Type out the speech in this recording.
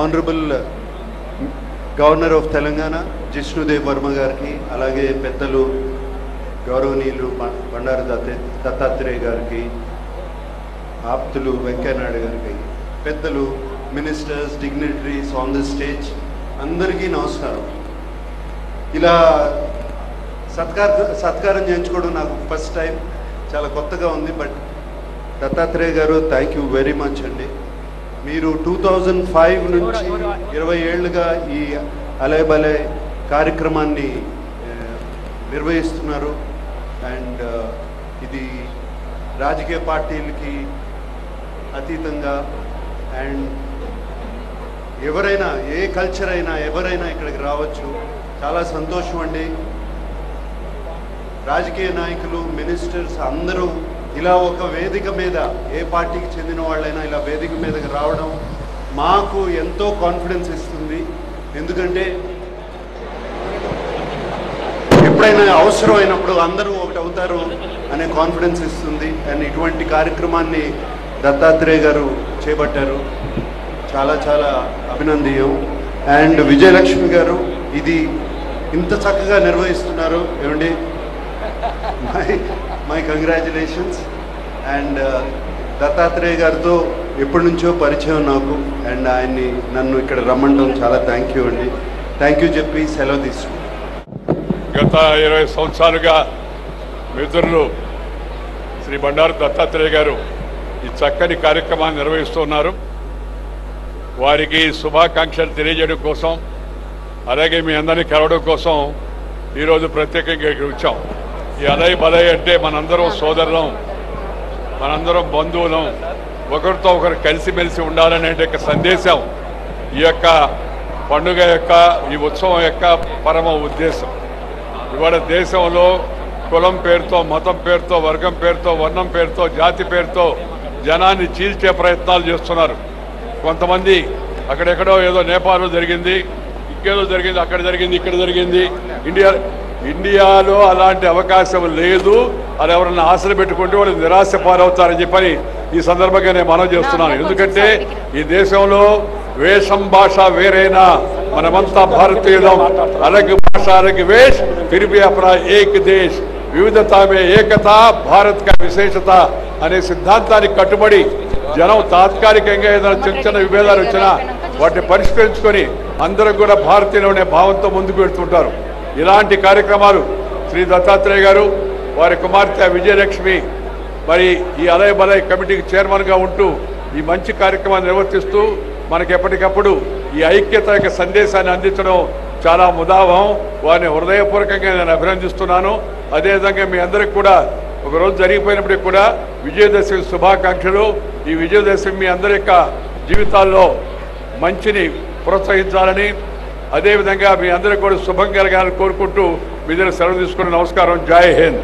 Honourable governor of Telangana Jishnu Dev Varma గారికి, అలాగే పెద్దలు గౌరవనీయులు బండారు దత్తాత్రేయ గారికి, ఆప్తులు వెంకయ్యనాయుడు గారికి, పెద్దలు ministers, dignitaries on the stage, అందరికీ నమస్కారం. ఇలా సత్కారం చేయించుకోవడం నాకు ఫస్ట్ టైం, చాలా కొత్తగా ఉంది. బట్ దత్తాత్రేయ గారు థ్యాంక్ యూ వెరీ మచ్ అండి. మీరు 2005 నుంచి 20 ఏళ్ళుగా ఈ అలయ్ బలయ్ కార్యక్రమాన్ని నిర్వహిస్తున్నారు. అండ్ ఇది రాజకీయ పార్టీలకి అతీతంగా, అండ్ ఎవరైనా ఏ కల్చర్ అయినా ఎవరైనా ఇక్కడికి రావచ్చు. చాలా సంతోషం అండి. రాజకీయ నాయకులు, మినిస్టర్స్ అందరూ ఇలా ఒక వేదిక మీద, ఏ పార్టీకి చెందిన వాళ్ళైనా ఇలా వేదిక మీదకి రావడం మాకు ఎంతో కాన్ఫిడెన్స్ ఇస్తుంది. ఎందుకంటే ఎప్పుడైనా అవసరం అయినప్పుడు అందరూ ఒకటి అవుతారు అనే కాన్ఫిడెన్స్ ఇస్తుంది. అండ్ ఇటువంటి కార్యక్రమాన్ని దత్తాత్రేయ గారు చేపట్టారు, చాలా చాలా అభినందనీయం. అండ్ విజయలక్ష్మి గారు ఇది ఇంత చక్కగా నిర్వహిస్తున్నారు ఏమండి, మై కంగ్రాచులేషన్స్. అండ్ దత్తాత్రేయ గారితో ఎప్పటి నుంచో పరిచయం నాకు, అండ్ ఆయన్ని నన్ను ఇక్కడ రమ్మంటాం చాలా థ్యాంక్ యూ అండి. థ్యాంక్ యూ చెప్పి సెలవు తీసుకుంటాం. గత 20 సంవత్సరాలుగా మిత్రులు శ్రీ బండారు దత్తాత్రేయ గారు ఈ చక్కని కార్యక్రమాన్ని నిర్వహిస్తున్నారు. వారికి శుభాకాంక్షలు తెలియజేయడం కోసం, అలాగే మీ అందరినీ కలవడం కోసం ఈరోజు ప్రత్యేకంగా ఇక్కడ వచ్చాం. ఈ అలయ్ బలయ్ అంటే మనందరం సోదరులం, మనందరం బంధువులం, ఒకరితో ఒకరు కలిసిమెలిసి ఉండాలనే సందేశం ఈ యొక్క పండుగ యొక్క, ఈ ఉత్సవం యొక్క పరమ ఉద్దేశం. ఇవాళ దేశంలో కులం పేరుతో, మతం పేరుతో, వర్గం పేరుతో, వర్ణం పేరుతో, జాతి పేరుతో జనాన్ని చీల్చే ప్రయత్నాలు చేస్తున్నారు. కొంతమంది అక్కడెక్కడో ఏదో నేపాల్లో జరిగింది, ఇంకేదో జరిగింది, అక్కడ జరిగింది, ఇక్కడ జరిగింది. ఇండియాలో అలాంటి అవకాశం లేదు. అది ఎవరన్నా ఆశలు పెట్టుకుంటే వాళ్ళు నిరాశ పాలవుతారని చెప్పని ఈ సందర్భంగా నేను మనవి చేస్తున్నాను. ఎందుకంటే ఈ దేశంలో వేషం, భాష వేరైనా మనమంతా భారతీయులం. अलग भाषा अलग वेश फिर भी अपना एक देश, వివిధతా మే ఏకత, భారత్ కా విశేషత అనే సిద్ధాంతానికి కట్టుబడి జనం తాత్కాలికంగా ఏదైనా చిన్న చిన్న విభేదాలు వచ్చినా వాటిని పరిష్కరించుకొని అందరూ కూడా భారతీయులు అనే భావంతో ముందుకు వెళ్తుంటారు. ఇలాంటి కార్యక్రమాలు శ్రీ దత్తాత్రేయ గారు, వారి కుమార్తె విజయలక్ష్మి మరి ఈ అలయ్ బలయ్ కమిటీకి చైర్మన్గా ఉంటూ ఈ మంచి కార్యక్రమాన్ని నిర్వర్తిస్తూ మనకి ఎప్పటికప్పుడు ఈ ఐక్యత యొక్క సందేశాన్ని అందించడం చాలా ముదావం. వారిని హృదయపూర్వకంగా నేను అభినందిస్తున్నాను. అదేవిధంగా మీ అందరికి కూడా ఒకరోజు జరిగిపోయినప్పటికీ కూడా విజయదశమి శుభాకాంక్షలు. ఈ విజయదశమి మీ అందరి యొక్క జీవితాల్లో మంచిని ప్రోత్సహించాలని, అదేవిధంగా మీ అందరికీ కూడా శుభం కలగాలని కోరుకుంటూ మీ దగ్గర సెలవు తీసుకుని నమస్కారం. జై హింద్.